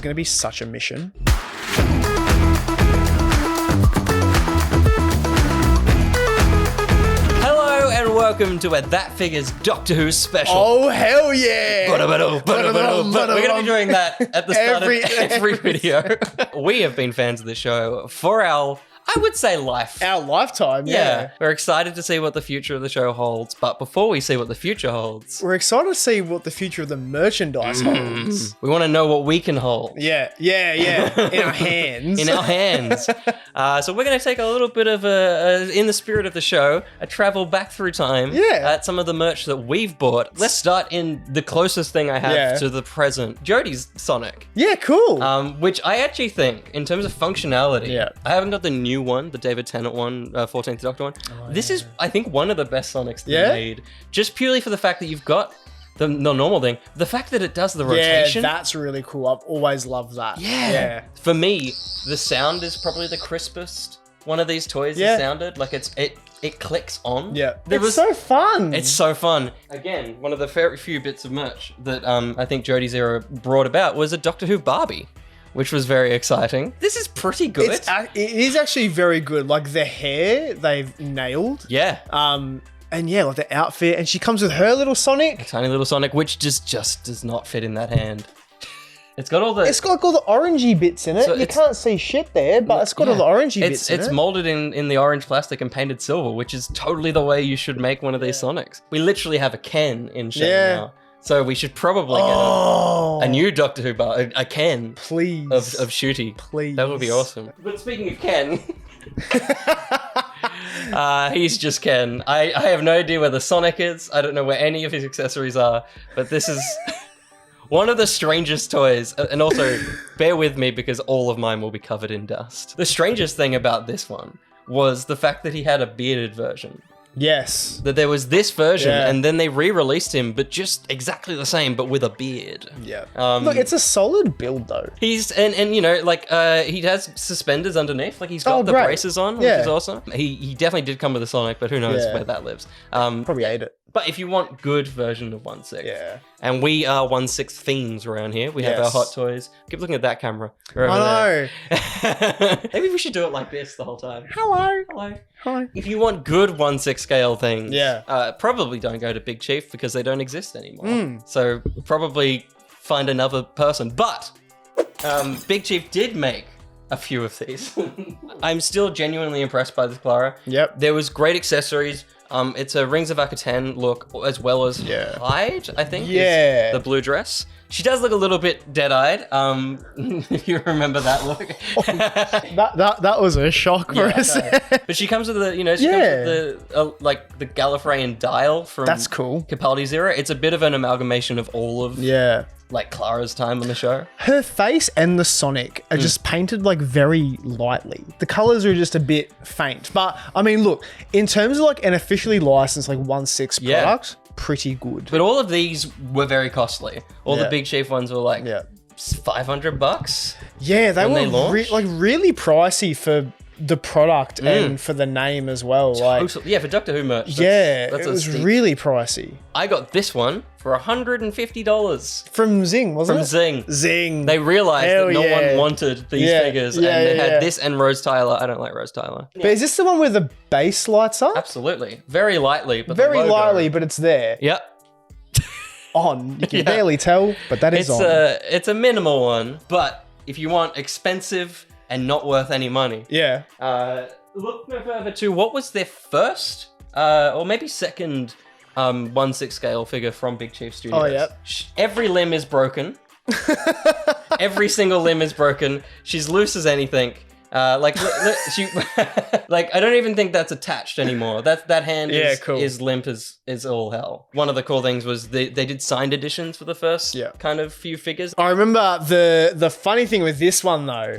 going to be such a mission. Hello and welcome to a That Figures Doctor Who special. Oh, hell yeah. We're going to be doing that at the start of every video. We have been fans of the show for our, I would say, life. Our lifetime, yeah. We're excited to see what the future of the show holds. But before we see what the future holds, We're excited to see what the future of the merchandise holds. we want to know what we can hold. Yeah. In our hands. In our hands. So we're going to take a little bit of in the spirit of the show, a travel back through time at some of the merch that we've bought. Let's start in the closest thing I have to the present, Jodie's Sonic. Yeah, cool. Which I actually think, in terms of functionality, I haven't got the new one, the David Tennant one, 14th Doctor one. This is, I think, one of the best Sonics they made, just purely for the fact that you've got the normal thing. The fact that it does the rotation. Yeah, that's really cool. I've always loved that. Yeah. For me, the sound is probably the crispest one of these toys has sounded. Like it clicks on. Yeah. It's so fun. It's so fun. Again, one of the very few bits of merch that I think Jodie's era brought about was a Doctor Who Barbie, which was very exciting. This is pretty good. It is actually very good. Like the hair, they've nailed. Yeah. And yeah, like the outfit, and she comes with her little Sonic. Tiny little Sonic, which just does not fit in that hand. It's got all the... It's got like all the orangey bits in it. So you can't see shit there, but it's got all the orangey bits in it. It's molded in the orange plastic and painted silver, which is totally the way you should make one of these Sonics. We literally have a Ken in Shane now. So we should probably get a new Doctor Who bar, a Ken. Please. Of Shooty. Please. That would be awesome. But speaking of Ken... he's just Ken. I have no idea where the Sonic is. I don't know where any of his accessories are, but this is one of the strangest toys. And also, bear with me because all of mine will be covered in dust. The strangest thing about this one was the fact that he had a bearded version. Yes. That there was this version and then they re-released him, but just exactly the same, but with a beard. Yeah. Look, it's a solid build though. He's, and you know, like, he has suspenders underneath, like he's got the braces on, which is awesome. He definitely did come with a Sonic, but who knows where that lives. Probably ate it. But if you want good version of 1/6, and we are 1/6 fiends around here, we have our hot toys. Keep looking at that camera. I know. Maybe we should do it like this the whole time. Hello. Hello. Hi. If you want good 1/6 scale things, probably don't go to Big Chief because they don't exist anymore. So probably find another person. But Big Chief did make a few of these. I'm still genuinely impressed by this Clara. Yep. There was great accessories. It's a Rings of Akaten look, as well as Hyde, I think, is the blue dress. She does look a little bit dead-eyed, if you remember that look. that was a shock for us. But she comes with the, you know, she comes with the, like, the Gallifreyan dial from That's cool. Capaldi's era. It's a bit of an amalgamation of all of, like, Clara's time on the show. Her face and the Sonic are just painted, like, very lightly. The colors are just a bit faint. But, I mean, look, in terms of, like, an officially licensed, like, 1/6 product, pretty good. But all of these were very costly. All the Big Chief ones were like $500. Yeah, they were like really pricey for the product and for the name as well. Like, yeah, for Doctor Who merch. That's it was really pricey. I got this one for $150 from Zing, wasn't it? From Zing. Zing. They realized that no one wanted these figures, and they had this and Rose Tyler. I don't like Rose Tyler. But is this the one where the base lights up? Absolutely, very lightly, but very lightly, but it's there. Yep. On. You can barely tell, but that is on. It's a minimal one, but if you want expensive and not worth any money, look no further to what was their first, or maybe second, 1/6 scale figure from Big Chief Studios. Oh, yeah. Every limb is broken. Every single limb is broken. She's loose as anything. She, like, I don't even think that's attached anymore. That hand is limp as all hell. One of the cool things was they did signed editions for the first kind of few figures. I remember the funny thing with this one though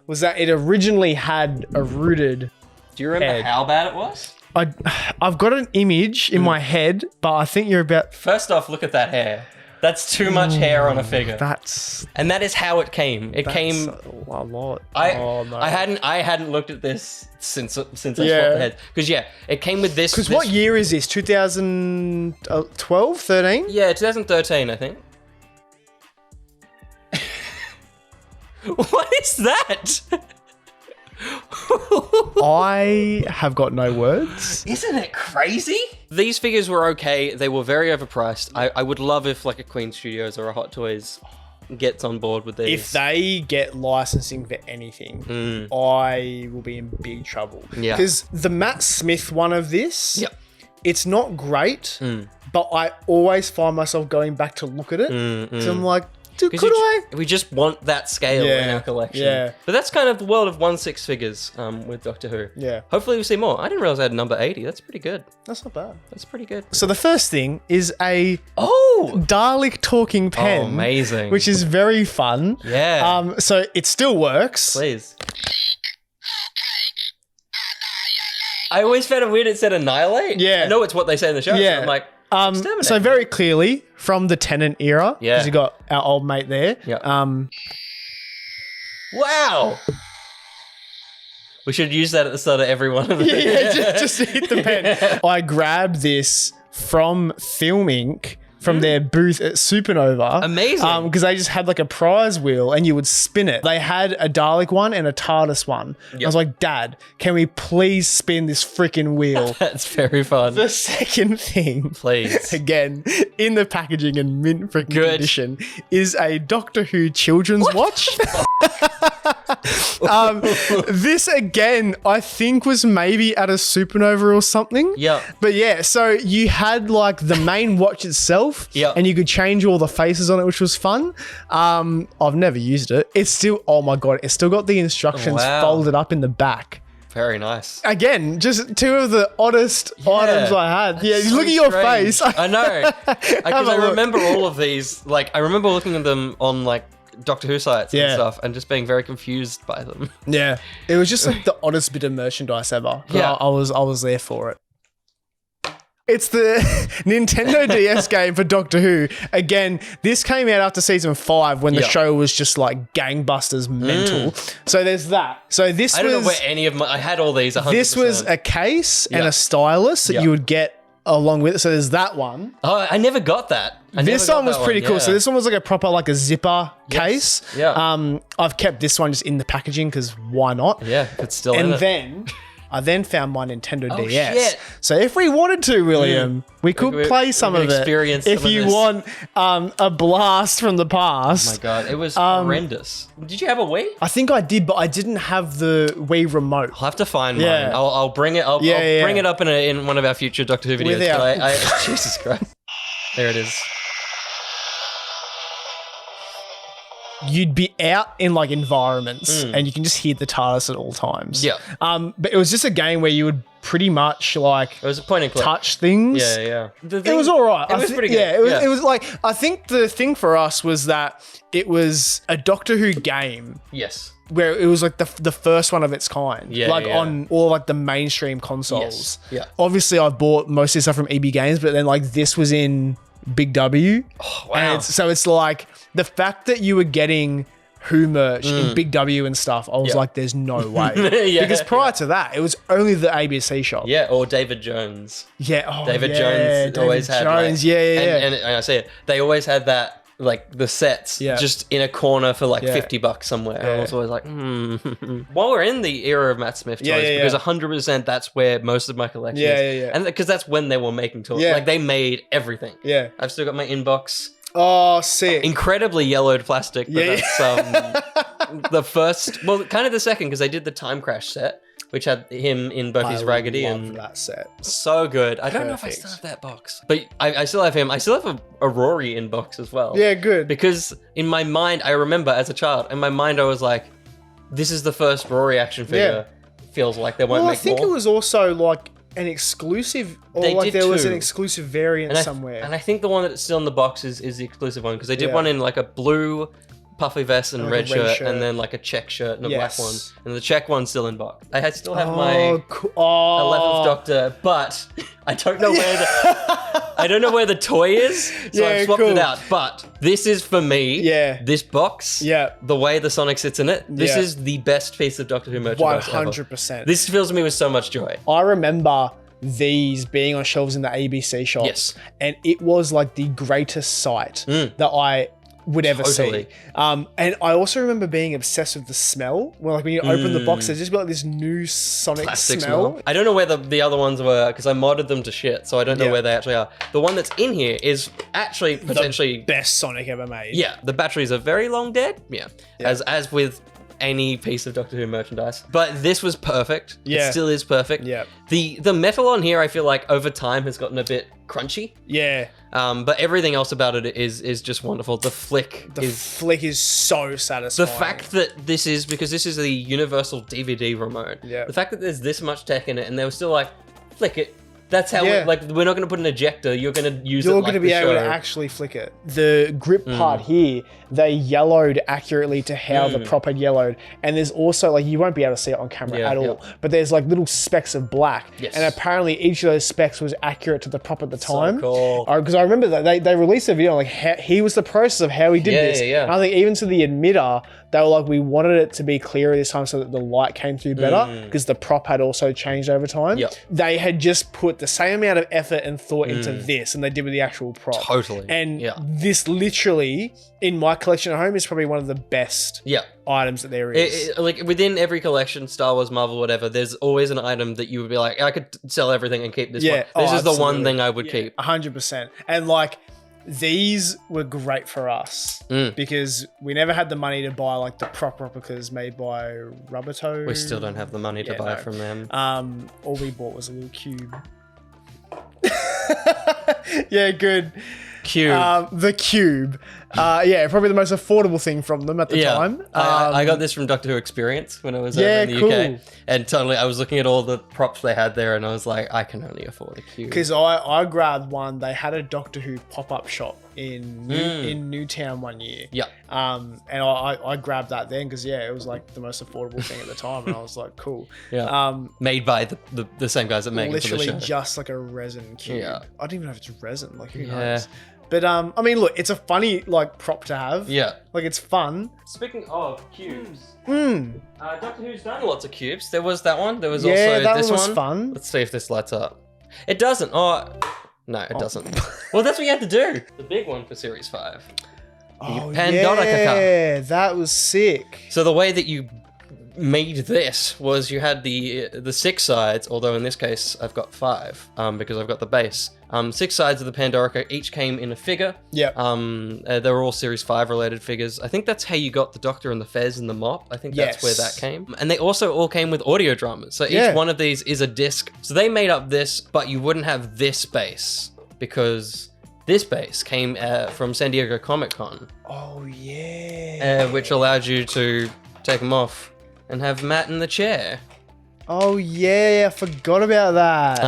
was that it originally had a rooted. Do you remember how bad it was? I've got an image in my head, but I think you're about. First off, look at that hair. That's too much hair on a figure. And that is how it came. It came a lot. I hadn't looked at this since I swapped the heads. Because it came with this. Because what year is this? 2012, 13? Yeah, 2013, I think. What is that? I have got no words. Isn't it crazy? These figures were okay. They were very overpriced. I would love if like a Queen Studios or a Hot Toys gets on board with these. If they get licensing for anything, I will be in big trouble. Yeah. Because the Matt Smith one of this, Yep. it's not great, but I always find myself going back to look at it. So I'm like, dude, could I? We just want that scale in our collection. Yeah. But that's kind of the world of 1/6 figures with Doctor Who. Yeah. Hopefully we'll see more. I didn't realize I had number 80. That's pretty good. That's not bad. That's pretty good. So the first thing is a Oh! Dalek talking pen. Oh, amazing. Which is very fun. Yeah. So it still works. Please. I always found it weird it said annihilate. Yeah. I know it's what they say in the show. Yeah. So I'm like, exterminate. So very clearly from the Tennant era. Yeah. Because you got our old mate there. Yeah. Wow. We should use that at the start of every one of them. just hit the pen. I grabbed this from Film Inc. from their booth at Supernova. Amazing. Because they just had like a prize wheel and you would spin it. They had a Dalek one and a TARDIS one. I was like, Dad, can we please spin this freaking wheel? That's very fun. The second thing, Please. again, in the packaging and mint freaking Good. condition, is a Doctor Who children's watch. This again, I think was maybe at a Supernova or something. Yeah. But yeah, so you had like the main watch itself, Yeah. and you could change all the faces on it, which was fun. I've never used it. It's still, oh my God, it's still got the instructions Wow. folded up in the back. Very nice. Again, just two of the oddest items I had. Yeah, So look at your strange. face. I know. Because I look. remember all of these. Like, I remember looking at them on, like, Doctor Who sites and Yeah. stuff and just being very confused by them. Yeah, it was just like the oddest bit of merchandise ever. But Yeah. I was there for it. It's the Nintendo DS game for Doctor Who. Again, this came out after season 5 when the Yeah. show was just like gangbusters mental. So there's that. So this I don't know was where any of my... I had all these 100%. this was a case and Yeah. a stylus that Yeah. you would get along with it. So there's that one. Oh, I never got that. This one was pretty cool. Yeah. So this one was like a proper like a zipper Yes. case. Yeah. I've kept this one just in the packaging because why not? Yeah, it's still in And it. then I then found my Nintendo Oh, DS. shit. So if we wanted to, William, we could play some we of could it. experience If some of you this. want a blast from the Oh past. my God, it was horrendous. Did you have a Wii? I think I did, but I didn't have the Wii remote. I'll have to find Yeah. mine. I'll bring it. I'll Yeah. bring it up in one of our future Doctor Who videos. With our- but Jesus Christ. There it is. You'd be out in like environments and you can just hear the TARDIS at all times. Yeah. But it was just a game where you would pretty much like It was a point and click. touch things. Yeah, yeah. The It thing- was all right. It was pretty good. Yeah, it was like, I think the thing for us was that it was a Doctor Who game Yes. where it was like the first one of its kind. Yeah, like yeah. on all like the mainstream consoles. Yes. Yeah. Obviously, I bought most of the stuff from EB Games, but then like this was in Big W. Wow. And so it's like the fact that you were getting Who merch in Big W and stuff, I was Yeah. like, there's no way. Yeah, because prior to that, it was only the ABC shop. Yeah, or David Jones. Yeah. Oh, David yeah, Jones always David had. Jones. Like, yeah. And I say it. They always had that. Like the sets Yeah. just in a corner for like Yeah. $50 somewhere. And I Yeah. was always like, While we're in the era of Matt Smith toys, because 100% that's where most of my collection Yeah, is. yeah, yeah. And because that's when they were making toys. Yeah. Like they made everything. Yeah. I've still got my inbox. Oh, sick. Incredibly yellowed plastic, but Yeah, that's the first, well, kind of the second, because they did the Time Crash set, which had him in both his Raggedy love and that set. so good. I don't know if I Perfect. still have that box, but I still have him. I still have a Rory in box as well. Yeah, good. Because in my mind, I remember as a child, in my mind, I was like, this is the first Rory action figure. Feels like they won't Well, I make think more. it was also like an exclusive, or They like did there was an too. exclusive variant somewhere. And I think the one that's still in the box is the exclusive one, because they did Yeah. one in like a blue puffy vest and Like a red red shirt, shirt. and then like a check shirt and a Yes. black one. And the check one's still in box. I still have oh, my cool. 11th Doctor, but I don't know where the toy is, so Yeah, I've swapped cool. it out. But this is for me. Yeah. This box. Yeah. The way the Sonic sits in it. This Yeah. is the best piece of Doctor Who merchandise ever. 100%. This fills me with so much joy. I remember these being on shelves in the ABC shops. Yes. And it was like the greatest sight that I would ever Totally. see. And I also remember being obsessed with the smell. Well, like when you open the box, there's just like this new Sonic Plastic smell. smell. I don't know where the other ones were because I modded them to shit, so I don't know Yeah. where they actually are. The one that's in here is actually potentially Best Sonic ever made. yeah. The batteries are very long dead. Yeah, as with any piece of Doctor Who merchandise, but this was perfect. Yeah. It still is perfect. Yeah. The metal on here, I feel like over time has gotten a bit crunchy. Yeah. But everything else about it is just wonderful. The flick The is flick is so satisfying. the fact that this is because this is the universal DVD remote. Yeah. The fact that there's this much tech in it, and they were still like, flick it. That's how Yeah. we're not going to put an ejector. You're going to use it. you're like going to be the able to show. actually flick it. The grip part here, they yellowed accurately to how the prop had yellowed. And there's also, like, you won't be able to see it on camera Yeah, at all, yeah. but there's like little specks of black. Yes. And apparently each of those specks was accurate to the prop at the time. cool. Because I remember that they released a video on like how he was the process of how he did Yeah, this. yeah. And I think even to the emitter, they were like, we wanted it to be clearer this time so that the light came through better because the prop had also changed over time. Yep. They had just put the same amount of effort and thought into this and they did with the actual prop. Totally. And yeah. this literally, in my collection at home, is probably one of the best Yeah. items that there is. Like within every collection, Star Wars, Marvel, whatever, there's always an item that you would be like, I could sell everything and keep this Yeah. one. This Oh, is the one absolutely. thing I would keep. 100%. And like, these were great for us because we never had the money to buy like the prop replicas made by Rubbertoe. We still don't have the money to Yeah, buy no. from them. All we bought was a little cube. Yeah, good. Cube. The cube. Yeah, probably the most affordable thing from them at the time. I got this from Doctor Who Experience when I was over yeah, in the cool. UK. And totally, I was looking at all the props they had there and I was like, I can only afford a cube. Because I grabbed one. They had a Doctor Who pop-up shop in Newtown one year. Yeah. And I grabbed that then because it was like the most affordable thing at the time, and I was like, cool. Yeah. Made by the same guys that make it for Literally the show. just like a resin cube. Yeah. I don't even know if it's resin. Like who Yeah. knows? But I mean, look, it's a funny like prop to have. Yeah. Like it's fun. Speaking of cubes, Mm. Doctor Who's done lots of cubes. There was that one. There was Yeah, also that this one was one. fun. Let's see if this lights up. It doesn't. Oh, no, it doesn't. Well, that's what you had to do. The big one for Series 5. Oh Pandora yeah, that was sick. So the way that you made this was you had the 6 sides, although in this case I've got 5 because I've got the base. 6 sides of the Pandorica each came in a figure. Yeah. They were all Series 5 related figures. I think that's how you got the Doctor and the Fez and the Mop. I think that's where that Yes. came. And they also all came with audio dramas. So each Yeah. one of these is a disc. So they made up this, but you wouldn't have this base because this base came from San Diego Comic-Con, Oh yeah. which allowed you to take them off and have Matt in the chair. Oh yeah, I forgot about that.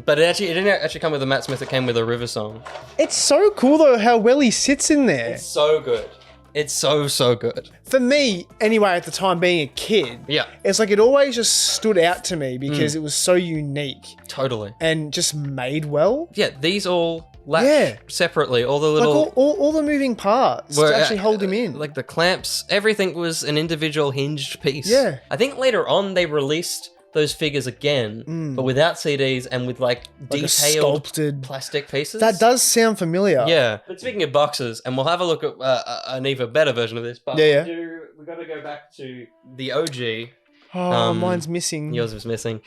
But it didn't actually come with a Matt Smith. It came with a River song. It's so cool though how well he sits in there. It's so good. It's so good. For me, anyway, at the time being a kid, Yeah, it's like it always just stood out to me because it was so unique totally. and just made well. Yeah, these all latch Yeah. separately. All the Like little all the moving parts were, to actually hold him in. Like the clamps, everything was an individual hinged piece. Yeah. I think later on they released those figures again, but without CDs and with like a detailed sculpted. plastic pieces. That does sound familiar. Yeah. But speaking of boxes, and we'll have a look at an even better version of this. But Yeah, we got to go back to the OG. Oh, mine's missing. Yours was missing.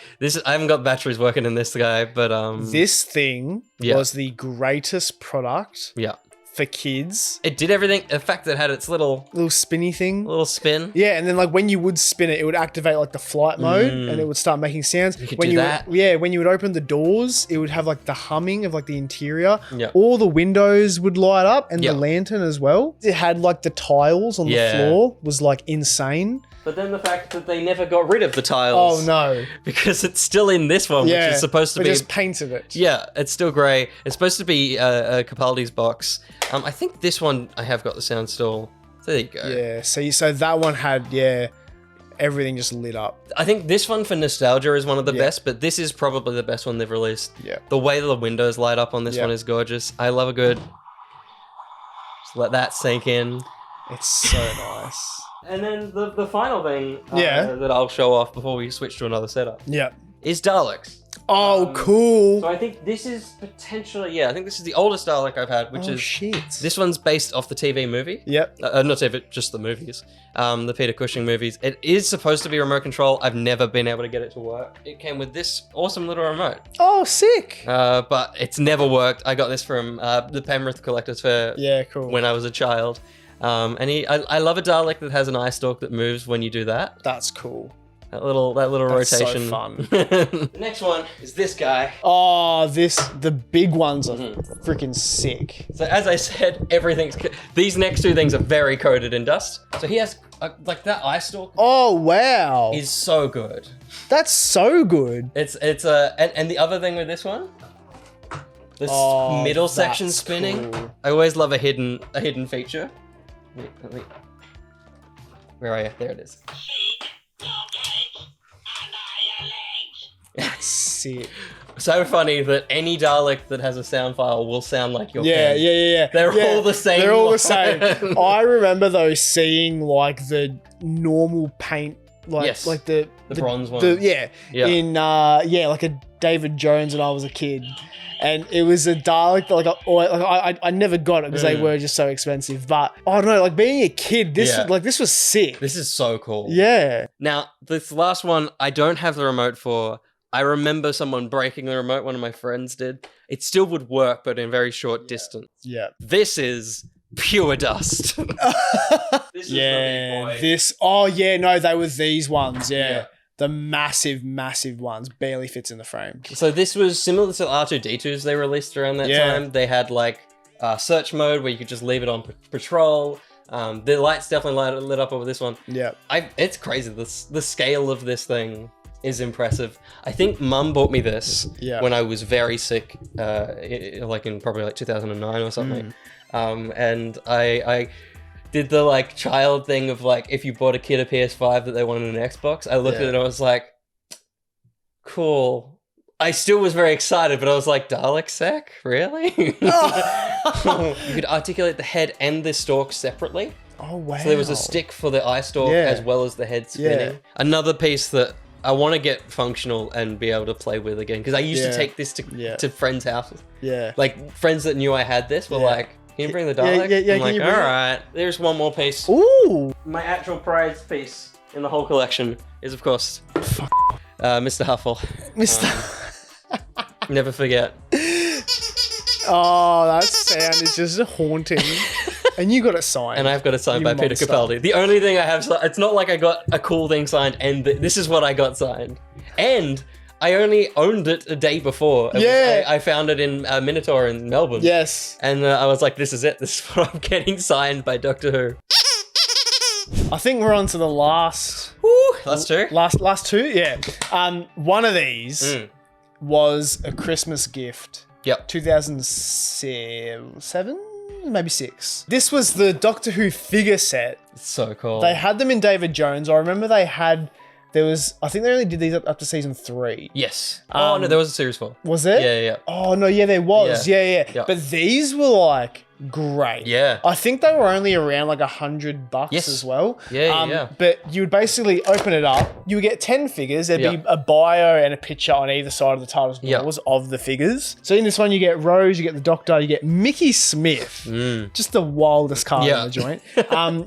I haven't got batteries working in this guy, but This thing Yeah. was the greatest product yeah, for kids. it did everything. The fact that it had its little Little spinny thing. spin. Yeah, and then like when you would spin it, it would activate like the flight mode and it would start making sounds. You could when do you that. when you would open the doors, it would have like the humming of like the interior. Yeah. All the windows would light up and Yeah. the lantern as well. It had like the tiles on Yeah. the floor was like insane. But then the fact that they never got rid of the tiles. Oh no. Because it's still in this one, Yeah. which is supposed to but be. just painted it. Yeah, it's still grey. It's supposed to be Capaldi's box. I think this one I have got the sound still. There you go. Yeah. So that one had everything just lit up. I think this one for nostalgia is one of the Yeah. best, but this is probably the best one they've released. Yeah. The way the windows light up on this Yeah. one is gorgeous. I love a good. Just let that sink in. It's so nice. And then the final thing Yeah. that I'll show off before we switch to another setup Yeah. is Daleks. Oh, cool. So I think this is potentially, I think this is the oldest Dalek I've had, which is shit. this one's based off the TV movie. Yep. Not TV, just the movies. The Peter Cushing movies. It is supposed to be remote control. I've never been able to get it to work. It came with this awesome little remote. Oh, sick. But it's never worked. I got this from the Penrith Collectors Fair Cool. when I was a child. And I love a Dalek that has an eye stalk that moves when you do that. That's cool. That little That's so rotation. fun. The next one is this guy. Oh, the big ones are freaking sick. So as I said, these next two things are very coated in dust. So he has like that eye stalk Oh, wow. is so good. That's so good. It's and the other thing with this one, this middle section that's spinning. cool. I always love a hidden feature. Where are you? There it is. That's sick. So funny that any Dalek that has a sound file will sound like your Yeah. pen. They're all the same. They're all the one. same. I remember though seeing like the normal paint, like Yes. like the bronze ones. Yeah. In like a David Jones when I was a kid, and it was a Dalek that I never got it because they were just so expensive. But I don't know, like being a kid, this was sick. This is so cool. Yeah. Now, this last one, I don't have the remote for. I remember someone breaking the remote. One of my friends did. It still would work, but in very short distance. Yeah. This is pure dust. This is the big boy. They were these ones. Yeah. The massive ones barely fits in the frame. So this was similar to R2-D2s they released around that time. They had like search mode where you could just leave it on patrol. The lights definitely lit up over this one. Yeah. It's crazy. The scale of this thing is impressive. I think Mum bought me this when I was very sick, like in probably like 2009 or something. And I did the like child thing of like, if you bought a kid a PS5 that they wanted an Xbox, I looked at it and I was like, cool. I still was very excited, but I was like, Dalek Sec? Really? You could articulate the head and the stalk separately. Oh, wow. So there was a stick for the eye stalk as well as the head spinning. Yeah. Another piece that I want to get functional and be able to play with again, because I used to take this to friends' houses. Yeah. Like, friends that knew I had this were like, can you bring the Dalek? I'm like, all right. There's one more piece. Ooh. My actual prize piece in the whole collection is, of course, Mr. Huffle. Never forget. Oh, that sound is just haunting. And you got it signed. And I've got it signed by Peter monster. Capaldi. The only thing I have, it's not like I got a cool thing signed and this is what I got signed. And I only owned it a day before. I found it in Minotaur in Melbourne. Yes. And I was like, this is it. This is what I'm getting signed by Doctor Who. I think we're on to the last. Last two? Last two, yeah. One of these was a Christmas gift. Yep. 2007, maybe 6. This was the Doctor Who figure set. It's so cool. They had them in David Jones. I remember I think they only did these up to season 3. Yes. No, there was a series 4. Was there? Yeah. Oh, no, there was. Yeah. Yep. But these were like great. Yeah. I think they were only around like $100 as well. Yeah. But you would basically open it up. You would get 10 figures. There'd be a bio and a picture on either side of the TARDIS doors of the figures. So in this one, you get Rose, you get the Doctor, you get Mickey Smith. Just the wildest card in the joint.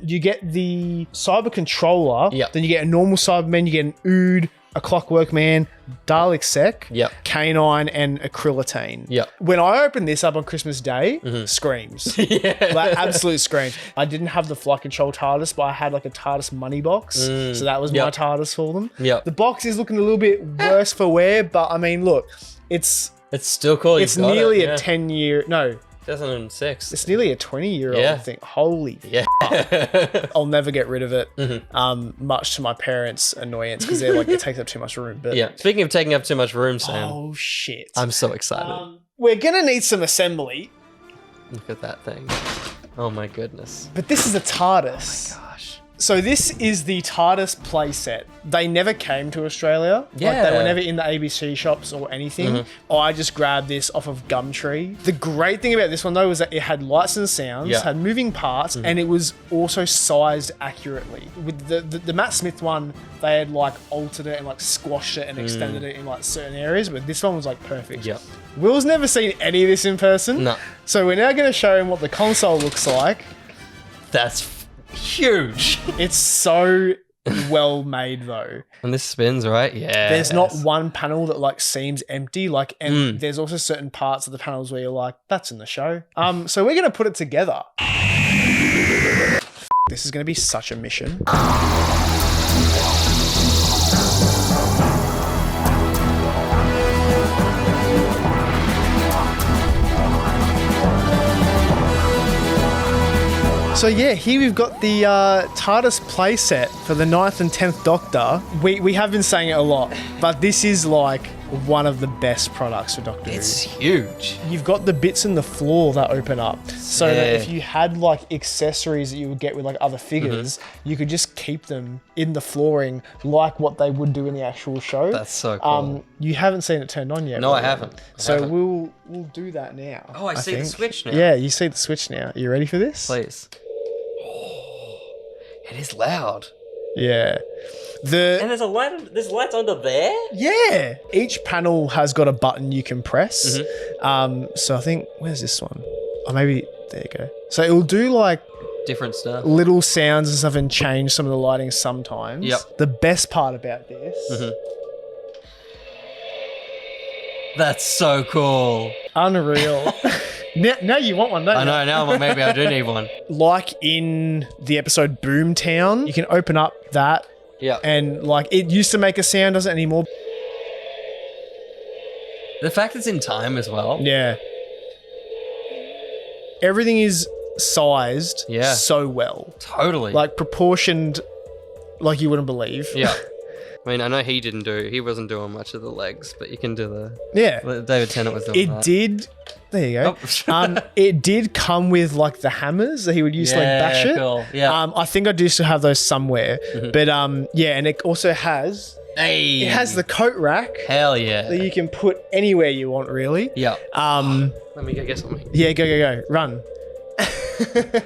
You get the Cyber Controller. Then you get a normal Cyberman. You get an Ood, a Clockwork Man, Dalek Sec, Canine, and Acrylotane. When I opened this up on Christmas Day, screams. Like absolute screams. I didn't have the flight control TARDIS, but I had like a TARDIS money box. So that was my TARDIS for them. The box is looking a little bit worse for wear, but I mean, look, it's still cool. It's nearly a 10-year, no. 2006. It's nearly a 20-year-old thing. Holy fuck. I'll never get rid of it, much to my parents' annoyance because they're like, it takes up too much room. But Speaking of taking up too much room, Sam. Oh, shit. I'm so excited. We're going to need some assembly. Look at that thing. Oh, my goodness. But this is a TARDIS. Gosh. So this is the TARDIS playset. They never came to Australia. Like, Yeah. they were never in the ABC shops or anything. I just grabbed this off of Gumtree. The great thing about this one though was that it had lights and sounds, Yeah. had moving parts, and it was also sized accurately. With the Matt Smith one, they had like altered it and like squashed it and extended it in like certain areas, but this one was like perfect. Yep. Will's never seen any of this in person. No. So we're now going to show him what the console looks like. That's huge. It's so well made though. And this spins, right? Yeah. There's not one panel that like seems empty. Like, and there's also certain parts of the panels where you're like, that's in the show. So we're gonna put it together. This is gonna be such a mission. So yeah, here we've got the TARDIS playset for the 9th and 10th Doctor. We have been saying it a lot, but this is like one of the best products for Doctor It's Who. huge. You've got the bits in the floor that open up, so that Yeah. if you had like accessories that you would get with like other figures, you could just keep them in the flooring like what they would do in the actual show. That's so cool. You haven't seen it turned on yet. No, I right? haven't. So we'll do that now. Oh, I see the think. switch now. Yeah, you see the switch now. You ready for this? Please. Oh, it is loud. Yeah. And The there's a light. There's lights under there. yeah. Each panel has got a button you can press. Mm-hmm. So I think where's this one? Oh, maybe there you go. So it will do like Different stuff. little sounds and stuff and change some of the lighting sometimes. Yep. The best part about this, That's so cool. unreal. now you want one, don't you? I know now. Well, maybe I do need one. Like in the episode Boomtown, you can open up that Yeah. and like it used to make a sound, doesn't anymore. The fact it's in time as well. Yeah. Everything is sized Yeah. so well. Totally. Like proportioned like you wouldn't believe. Yeah. I mean, I know he wasn't doing much of the legs, but you can do the. Yeah. David Tennant was doing It that. did. There you go. Oh. It did come with like the hammers that he would use to like bash it. Cool. Yeah. I think I do still have those somewhere. But yeah, and it also has Hey. it has the coat rack Hell yeah. that you can put anywhere you want, really. Yeah. Um, Let me go get something. yeah, go, run.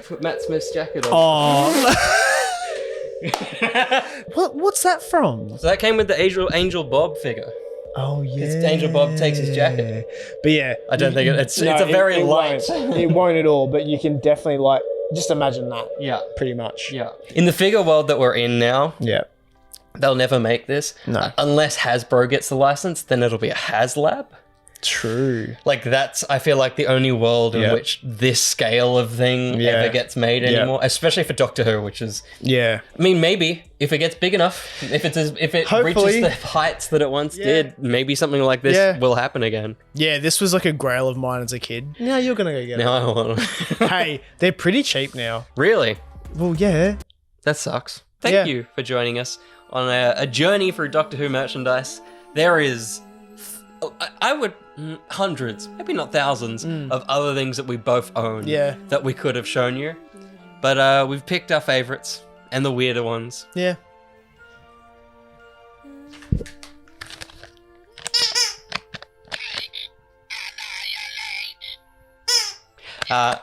Put Matt Smith's jacket on. Oh. What's that from? So that came with the Angel Bob figure. Oh yeah. It's Angel Bob takes his jacket. But yeah, I don't think it's a very light. Won't. It won't at all. But you can definitely like just imagine that. Yeah. Pretty much. Yeah. In the figure world that we're in now, Yeah. they'll never make this. No. Unless Hasbro gets the license, then it'll be a HasLab. True. Like that's, I feel like the only world in Yeah. which this scale of thing Yeah. ever gets made anymore, especially for Doctor Who, which is, Yeah. I mean, maybe if it gets big enough, if it Hopefully. reaches the heights that it once did, maybe something like this Yeah. will happen again. Yeah, this was like a grail of mine as a kid. Now you're gonna go get Now I want it. Hey, they're pretty cheap now. Really? Well, yeah. That sucks. Thank Yeah. you for joining us on a journey through Doctor Who merchandise. There is, I would, hundreds, maybe not thousands, of other things that we both own Yeah. that we could have shown you. But we've picked our favorites and the weirder ones. Yeah. Uh,